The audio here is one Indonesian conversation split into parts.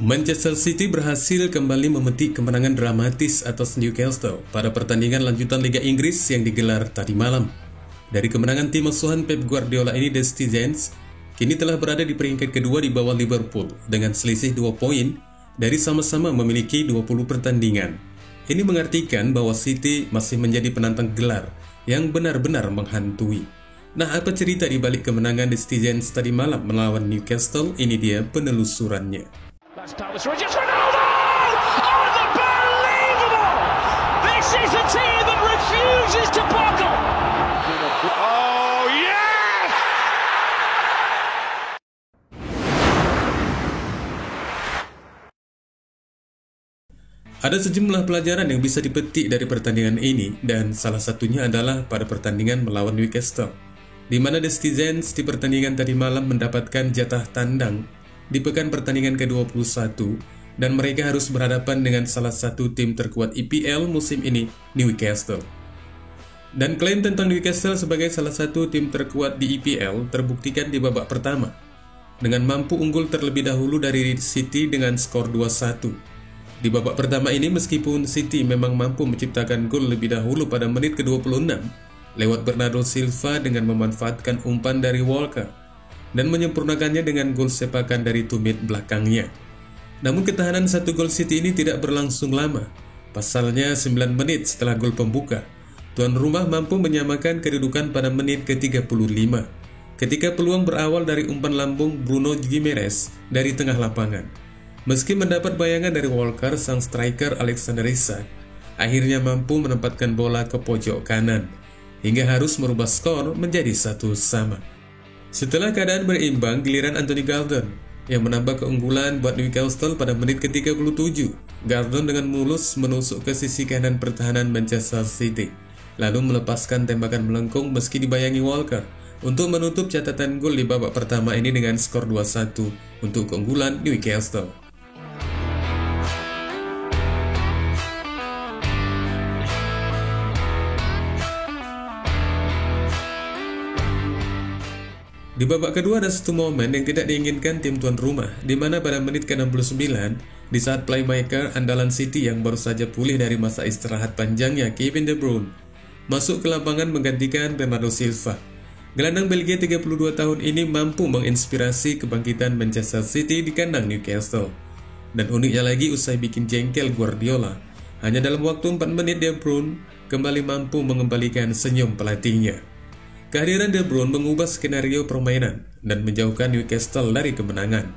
Manchester City berhasil kembali memetik kemenangan dramatis atas Newcastle pada pertandingan lanjutan Liga Inggris yang digelar tadi malam. Dari kemenangan tim asuhan Pep Guardiola ini, The Citizens kini telah berada di peringkat kedua di bawah Liverpool dengan selisih 2 poin dari sama-sama memiliki 20 pertandingan. Ini mengartikan bahwa City masih menjadi penantang gelar yang benar-benar menghantui. Nah, apa cerita di balik kemenangan The Citizens tadi malam melawan Newcastle? Ini dia penelusurannya. Ronaldo! Oh, unbelievable! This is a team that refuses to buckle. Oh, yes! Ada sejumlah pelajaran yang bisa dipetik dari pertandingan ini, dan salah satunya adalah pada pertandingan melawan Newcastle, di mana The Citizens di pertandingan tadi malam mendapatkan jatah tandang di pekan pertandingan ke-21 dan mereka harus berhadapan dengan salah satu tim terkuat EPL musim ini, Newcastle. Dan klaim tentang Newcastle sebagai salah satu tim terkuat di EPL terbuktikan di babak pertama dengan mampu unggul terlebih dahulu dari City dengan skor 2-1. Di babak pertama ini, meskipun City memang mampu menciptakan gol lebih dahulu pada menit ke-26 lewat Bernardo Silva dengan memanfaatkan umpan dari Walker dan menyempurnakannya dengan gol sepakan dari tumit belakangnya. Namun ketahanan satu gol City ini tidak berlangsung lama. Pasalnya 9 menit setelah gol pembuka, tuan rumah mampu menyamakan kedudukan pada menit ke-35 ketika peluang berawal dari umpan lambung Bruno Gimenez dari tengah lapangan. Meski mendapat bayangan dari Walker, sang striker Alexander Isak akhirnya mampu menempatkan bola ke pojok kanan hingga harus merubah skor menjadi 1-1. Setelah keadaan berimbang, giliran Anthony Gordon yang menambah keunggulan buat Newcastle pada menit ke-37. Gordon dengan mulus menusuk ke sisi kanan pertahanan Manchester City, lalu melepaskan tembakan melengkung meski dibayangi Walker untuk menutup catatan gol di babak pertama ini dengan skor 2-1 untuk keunggulan Newcastle. Di babak kedua ada satu momen yang tidak diinginkan tim tuan rumah, di mana pada menit ke-69, di saat playmaker andalan City yang baru saja pulih dari masa istirahat panjangnya, Kevin De Bruyne, masuk ke lapangan menggantikan Bernardo Silva. Gelandang Belgia 32 tahun ini mampu menginspirasi kebangkitan Manchester City di kandang Newcastle. Dan uniknya lagi, usai bikin jengkel Guardiola, hanya dalam waktu 4 menit De Bruyne kembali mampu mengembalikan senyum pelatihnya. Kehadiran De Bruyne mengubah skenario permainan dan menjauhkan Newcastle dari kemenangan.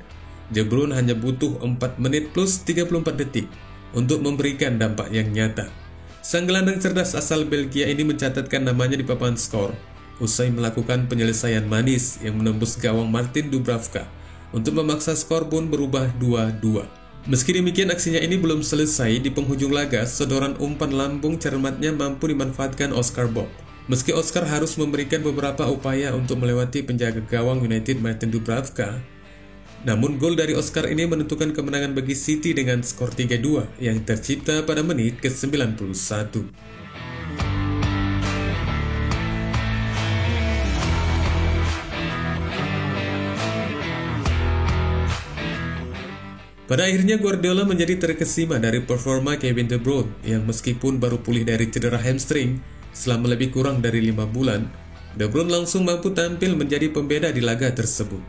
De Bruyne hanya butuh 4 menit plus 34 detik untuk memberikan dampak yang nyata. Sang gelandang cerdas asal Belgia ini mencatatkan namanya di papan skor usai melakukan penyelesaian manis yang menembus gawang Martin Dubravka untuk memaksa skor pun berubah 2-2. Meski demikian, aksinya ini belum selesai. Di penghujung laga, sodoran umpan lambung cermatnya mampu dimanfaatkan Oscar Bob. Meski Oscar harus memberikan beberapa upaya untuk melewati penjaga gawang United Martin Dubravka, namun gol dari Oscar ini menentukan kemenangan bagi City dengan skor 3-2 yang tercipta pada menit ke-91. Pada akhirnya Guardiola menjadi terkesima dari performa Kevin De Bruyne yang meskipun baru pulih dari cedera hamstring selama lebih kurang dari 5 bulan, De Bruyne langsung mampu tampil menjadi pembeda di laga tersebut.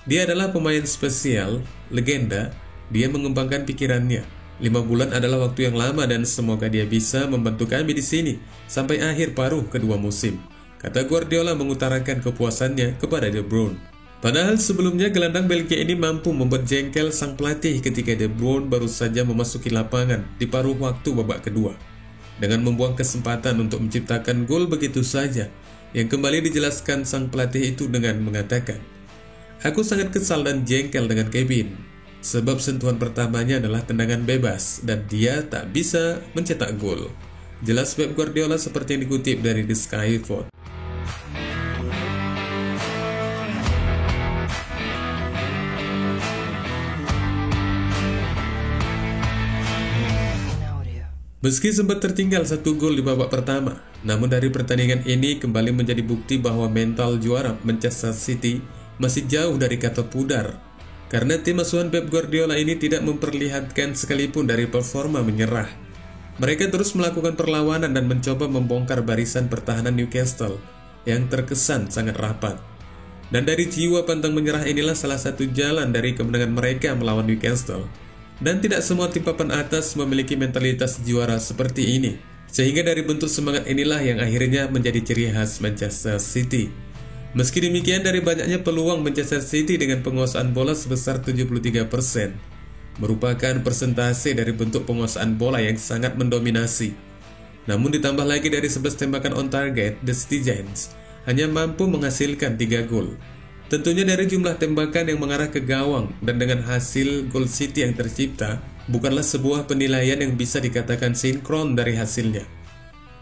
Dia adalah pemain spesial, legenda, dia mengembangkan pikirannya. 5 bulan adalah waktu yang lama dan semoga dia bisa membantu kami di sini sampai akhir paruh kedua musim, kata Guardiola mengutarakan kepuasannya kepada De Bruyne. Padahal sebelumnya gelandang Belgia ini mampu membuat jengkel sang pelatih ketika De Bruyne baru saja memasuki lapangan di paruh waktu babak kedua, dengan membuang kesempatan untuk menciptakan gol begitu saja, yang kembali dijelaskan sang pelatih itu dengan mengatakan, "Aku sangat kesal dan jengkel dengan Kevin, sebab sentuhan pertamanya adalah tendangan bebas dan dia tak bisa mencetak gol." Jelas Pep Guardiola seperti yang dikutip dari The Sky Sport. Meski sempat tertinggal 1 gol di babak pertama, namun dari pertandingan ini kembali menjadi bukti bahwa mental juara Manchester City masih jauh dari kata pudar. karena tim asuhan Pep Guardiola ini tidak memperlihatkan sekalipun dari performa menyerah. Mereka terus melakukan perlawanan dan mencoba membongkar barisan pertahanan Newcastle yang terkesan sangat rapat. Dan dari jiwa pantang menyerah inilah salah satu jalan dari kemenangan mereka melawan Newcastle. Dan tidak semua tim papan atas memiliki mentalitas juara seperti ini. Sehingga dari bentuk semangat inilah yang akhirnya menjadi ciri khas Manchester City. Meski demikian, dari banyaknya peluang Manchester City dengan penguasaan bola sebesar 73%, merupakan persentase dari bentuk penguasaan bola yang sangat mendominasi. Namun ditambah lagi dari 11 tembakan on target, The Citizens hanya mampu menghasilkan 3 gol. Tentunya dari jumlah tembakan yang mengarah ke gawang dan dengan hasil gol City yang tercipta, bukanlah sebuah penilaian yang bisa dikatakan sinkron dari hasilnya.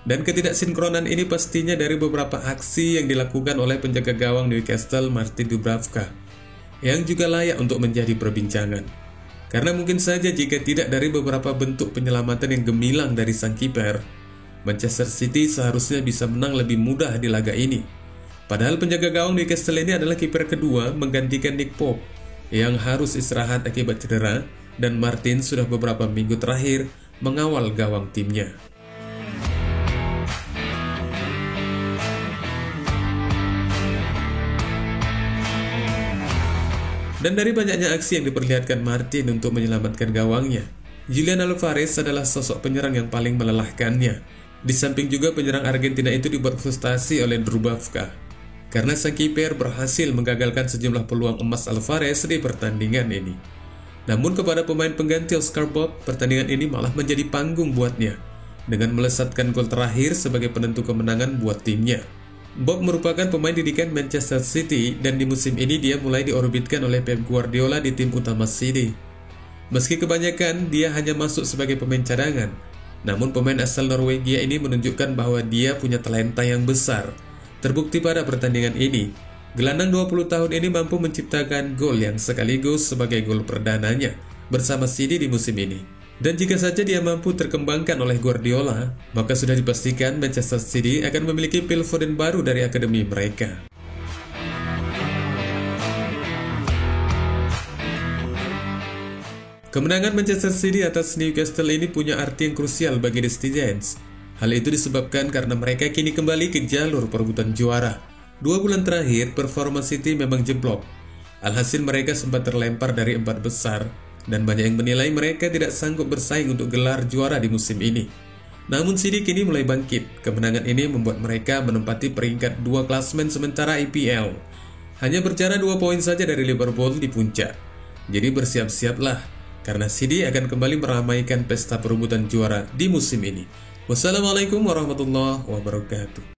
Dan ketidaksinkronan ini pastinya dari beberapa aksi yang dilakukan oleh penjaga gawang Newcastle Martin Dubravka, yang juga layak untuk menjadi perbincangan. Karena mungkin saja jika tidak dari beberapa bentuk penyelamatan yang gemilang dari sang kiper, Manchester City seharusnya bisa menang lebih mudah di laga ini. Padahal penjaga gawang Newcastle ini adalah kiper kedua menggantikan Nick Pope yang harus istirahat akibat cedera, dan Martin sudah beberapa minggu terakhir mengawal gawang timnya. Dan dari banyaknya aksi yang diperlihatkan Martin untuk menyelamatkan gawangnya, Julian Alvarez adalah sosok penyerang yang paling melelahkannya. Di samping juga penyerang Argentina itu dibuat frustasi oleh Dubravka, karena sang kiper berhasil menggagalkan sejumlah peluang emas Alvarez di pertandingan ini. Namun kepada pemain pengganti Oscar Bob, pertandingan ini malah menjadi panggung buatnya, dengan melesatkan gol terakhir sebagai penentu kemenangan buat timnya. Bob merupakan pemain didikan Manchester City, dan di musim ini dia mulai diorbitkan oleh Pep Guardiola di tim utama City. Meski kebanyakan dia hanya masuk sebagai pemain cadangan, namun pemain asal Norwegia ini menunjukkan bahwa dia punya talenta yang besar. Terbukti pada pertandingan ini, gelandang 20 tahun ini mampu menciptakan gol yang sekaligus sebagai gol perdananya bersama City di musim ini. Dan jika saja dia mampu terkembangkan oleh Guardiola, maka sudah dipastikan Manchester City akan memiliki Phil Foden baru dari akademi mereka. Kemenangan Manchester City atas Newcastle ini punya arti yang krusial bagi The Citizens. Hal itu disebabkan karena mereka kini kembali ke jalur perebutan juara. 2 bulan terakhir, performa City memang jeblok. Alhasil mereka sempat terlempar dari 4 besar, dan banyak yang menilai mereka tidak sanggup bersaing untuk gelar juara di musim ini. Namun City kini mulai bangkit. Kemenangan ini membuat mereka menempati peringkat 2 klasemen sementara IPL. Hanya berjarak 2 poin saja dari Liverpool di puncak. Jadi bersiap-siaplah, karena City akan kembali meramaikan pesta perebutan juara di musim ini. Wassalamualaikum warahmatullahi wabarakatuh.